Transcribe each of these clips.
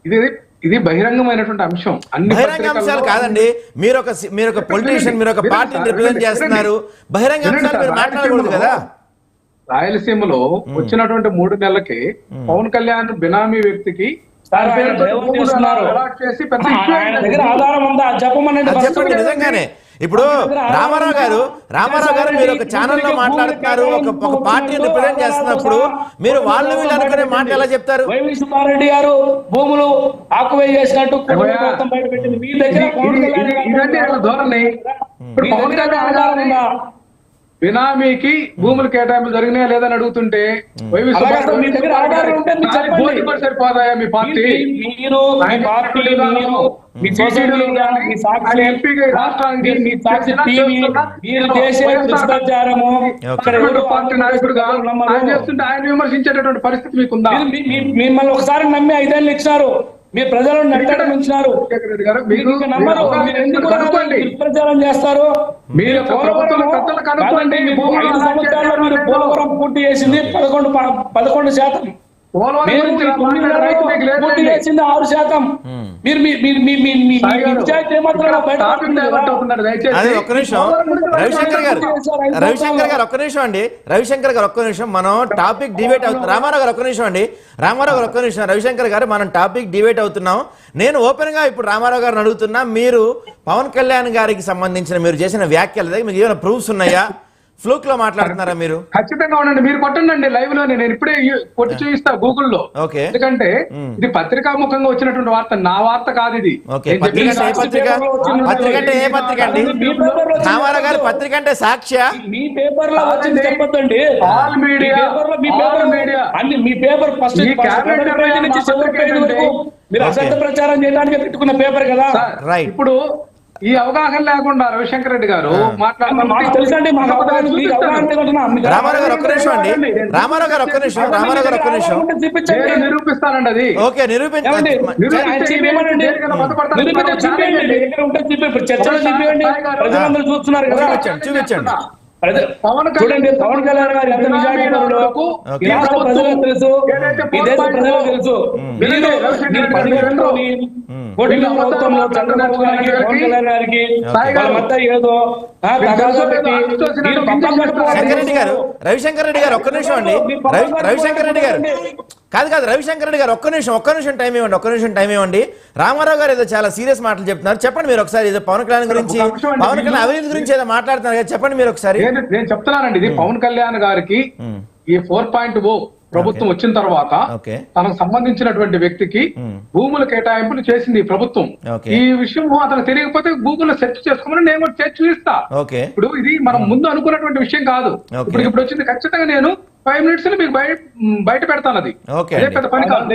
ఇది ఇది బహిరంగమైనటువంటి అంశం. బహిరంగ అంశాలు కాదండి. మీరు ఒక పొలిటీషియన్, మీరు ఒక పార్టీని రిప్రజెంట్ చేస్తున్నారు. బహిరంగ అంశాలు మీరు మాట్లాడకూడదు కదా. రాయలసీమలో వచ్చినటువంటి 3 నెలలకి పవన్ కళ్యాణ్ బినామీ వ్యక్తికి నిజంగానే ఇప్పుడు రామారావు గారు మీరు ఒక ఛానల్లో మాట్లాడుతున్నారు, ఒక పార్టీని రిప్రజెంట్ చేస్తున్నప్పుడు మీరు వాళ్ళు వీళ్ళు అనుకునే మాట ఎలా చెప్తారు? సుబ్బారెడ్డి గారు భూములు ఆక్యుపై చేసినట్టు మీ దగ్గర ధోరణి. ఇప్పుడు పవన్ కళ్యాణ్ బినామీకి భూములు కేటాయింపులు జరిగినాయా లేదని అడుగుతుంటే సరిపోదాయా మీ పార్టీ? చేస్తుంటే ఆయన విమర్శించేటటువంటి పరిస్థితి మీకుందా? మిమ్మల్ని ఒకసారి నమ్మి 5 ఏళ్ళు ఇచ్చినారు, మీ ప్రజలను నెట్టడం ఉంచినారు, ప్రచారం చేస్తారు. మీరు 5 సంవత్సరాల్లో మీరు పోలవరం పూర్తి చేసింది 11%. పూర్తి చేసింది 6%. మీరు రవిశంకర్ గారు ఒక్క నిమిషం మనం టాపిక్ డిబేట్ అవుతుంది. రామారావు గారు ఒక్క నిమిషం అండి. రవిశంకర్ గారు మనం టాపిక్ డిబేట్ అవుతున్నాం. నేను ఓపెన్ గా ఇప్పుడు రామారావు గారిని అడుగుతున్నా, మీరు పవన్ కళ్యాణ్ గారికి సంబంధించిన మీరు చేసిన వ్యాఖ్యల దగ్గర మీకు ఏమైనా ప్రూఫ్స్ ఉన్నాయా? ఫ్లూక్ లో మాట్లాడుతున్నారా మీరు? ఖచ్చితంగా ఉండండి, మీరు కొట్టండి లైవ్ లో, నేను ఇప్పుడే కొట్టి చూపిస్తా గూగుల్లో. ఎందుకంటే ఇది పత్రికాముఖంగా వచ్చినటువంటి వార్త, నా వార్త కాదు ఇది. పత్రిక అంటే ఏ పత్రిక అండి? రామారావు గారి పత్రిక అంటే సాక్ష్య. మీ పేపర్ లో వచ్చింది చెప్పొద్దండి. ఆల్ మీడియా అన్ని మీ పేపర్ ఫస్ట్ మీరు అసత్య ప్రచారం చేయడానికి పెట్టుకున్న పేపర్ కదా. ఇప్పుడు ఈ అవగాహన లేకుండా రవిశంకర్ రెడ్డి గారు నిరూపిస్తానండి అది. ఓకే, ప్రజలందరూ చూస్తున్నారు కదా, చూపించండి. చూడండి, పవన్ కళ్యాణ్ గారు ఎంత నిజాయితీపరుడో ఈ రాష్ట్ర ప్రజలకు తెలుసు, ఈ దేశ ప్రజలకు తెలుసు. చంద్రబాబు గారికి, పవన్ కళ్యాణ్ గారికి వాళ్ళ మధ్య ఏదో రవిశంకర్ రెడ్డి గారు ఒక్క నిమిషం అండి. రవిశంకర్ రెడ్డి గారు రవిశంకర్ రెడ్డి గారు ఒక్క నిమిషం టైం ఇవ్వండి. రామారావు గారు ఏదో చాలా సీరియస్ మాటలు చెప్తున్నారు, చెప్పండి మీరు ఒకసారి. ఏదో పవన్ కళ్యాణ్ గురించి, పవన్ కళ్యాణ్ అవినీతి గురించి ఏదో మాట్లాడుతున్నారు కదా, చెప్పండి మీరు ఒకసారి. నేను చెప్తున్నానండి, ఇది పవన్ కళ్యాణ్ గారికి ఈ 4.0 ప్రభుత్వం వచ్చిన తర్వాత తనకు సంబంధించినటువంటి వ్యక్తికి భూముల కేటాయింపులు చేసింది ఈ ప్రభుత్వం. ఈ విషయం అతను తెలియకపోతే గూగుల్లో సెర్చ్ చేసుకోమని నేను సెర్చ్ చూపిస్తా. ఇప్పుడు ఇది మనం ముందు అనుకున్నటువంటి విషయం కాదు, ఇప్పుడు వచ్చింది. ఖచ్చితంగా నేను 5 minutes మీకు బయట పెడతాను. అది అదే పెద్ద పని కాదు.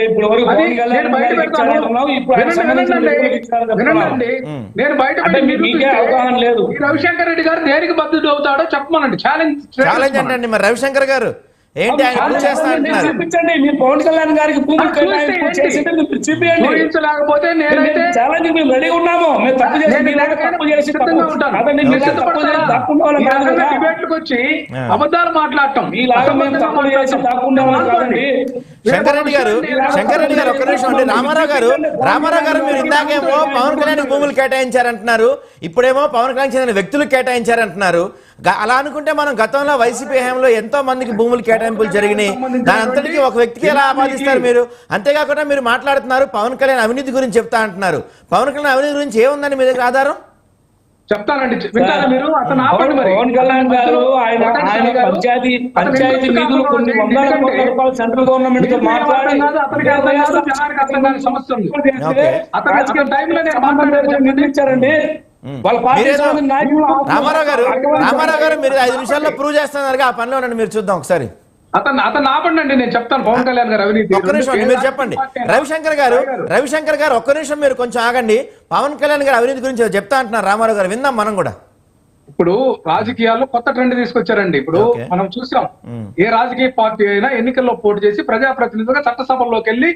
వినండి, నేను బయట రవిశంకర్ రెడ్డి గారు దేనికి బద్దుడు అవుతాడో చెప్పమనండి. ఛాలెంజ్ అంటే మరి రవిశంకర్ గారు ఏంటి ఆయన చూపించండి. మీరు పవన్ కళ్యాణ్ గారికి చూపించలేకపోతే నేనైతే మేము రెడీ ఉన్నాము. మేము తప్పు చేసి డిబేట్లకు వచ్చి అబద్ధాలు మాట్లాడటం ఇలాగా మేము తప్పులు చేసి తప్పకుండా కాదండి. శంకర్ రెడ్డి గారు ఒక్క నిమిషం అండి. రామారావు గారు మీరు ఇందాకేమో పవన్ కళ్యాణ్ భూములు కేటాయించారంటున్నారు, ఇప్పుడేమో పవన్ కళ్యాణ్ చెందిన వ్యక్తులు కేటాయించారంటున్నారు. అలా అనుకుంటే మనం గతంలో వైసీపీ హయాంలో ఎంతో మందికి భూములు కేటాయింపులు జరిగినాయి, దాని అంతటికీ ఒక వ్యక్తికి ఎలా ఆపాదిస్తారు మీరు? అంతేకాకుండా మీరు మాట్లాడుతున్నారు పవన్ కళ్యాణ్ అవినీతి గురించి చెప్తా అంటున్నారు. పవన్ కళ్యాణ్ అవినీతి గురించి ఏముందని మీ దగ్గర ఆధారం? చెప్తానండి, మీరు. పవన్ కళ్యాణ్ గారు ఆయన పంచాయతీ నిధులు కొన్ని వందల కోట్ల రూపాయలు సెంట్రల్ గవర్నమెంట్ తో మాట్లాడి నిర్ణయించారండి. రామారావు గారు మీరు 5 నిమిషాల్లో ప్రూవ్ చేస్తున్నారు ఆ పనిలో ఉండండి, మీరు చూద్దాం ఒకసారి. అతను ఆపండి, నేను చెప్తాను. పవన్ కళ్యాణ్ గారు అవినీతి ఒక్క నిమిషం మీరు చెప్పండి. రవిశంకర్ గారు ఒక్క నిమిషం మీరు కొంచెం ఆగండి. పవన్ కళ్యాణ్ గారు అవినీతి గురించి చెప్తా అంటున్నారు రామారావు గారు, విందాం మనం కూడా. ఇప్పుడు రాజకీయాల్లో కొత్త ట్రెండ్ తీసుకొచ్చారండి. ఇప్పుడు మనం చూసాం, ఏ రాజకీయ పార్టీ అయినా ఎన్నికల్లో పోటీ చేసి ప్రజాప్రతినిధులుగా చట్టసభల్లోకి వెళ్ళి